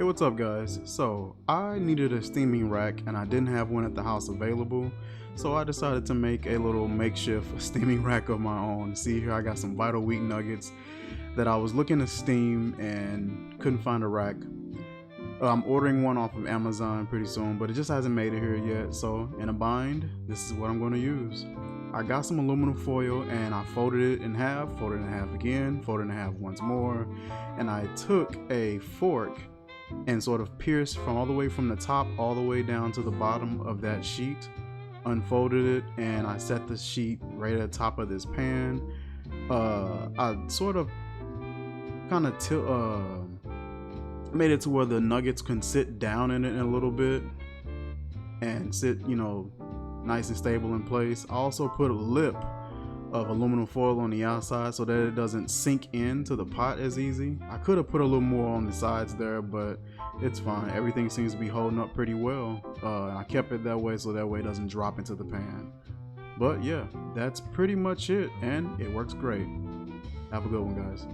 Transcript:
Hey, what's up guys? So I needed a steaming rack and I didn't have one at the house available, so I decided to make a little makeshift steaming rack of my own. See here, I got some Vital Wheat nuggets that I was looking to steam and couldn't find a rack. I'm ordering one off of Amazon pretty soon, but it just hasn't made it here yet, so in a bind, this is what I'm going to use. I got some aluminum foil and I folded it in half, folded it in half again, folded it in half once more, and I took a fork and sort of pierced from all the way from the top all the way down to the bottom of that sheet, unfolded it, and I set the sheet right at the top of this pan. I sort of kind of made it to where the nuggets can sit down in it a little bit and sit, nice and stable in place. I also put a lip of aluminum foil on the outside so that it doesn't sink into the pot as easy. I could have put a little more on the sides there, but it's fine. Everything seems to be holding up pretty well. I kept it that way so that way it doesn't drop into the pan. But yeah, that's pretty much it, and it works great. Have a good one, guys.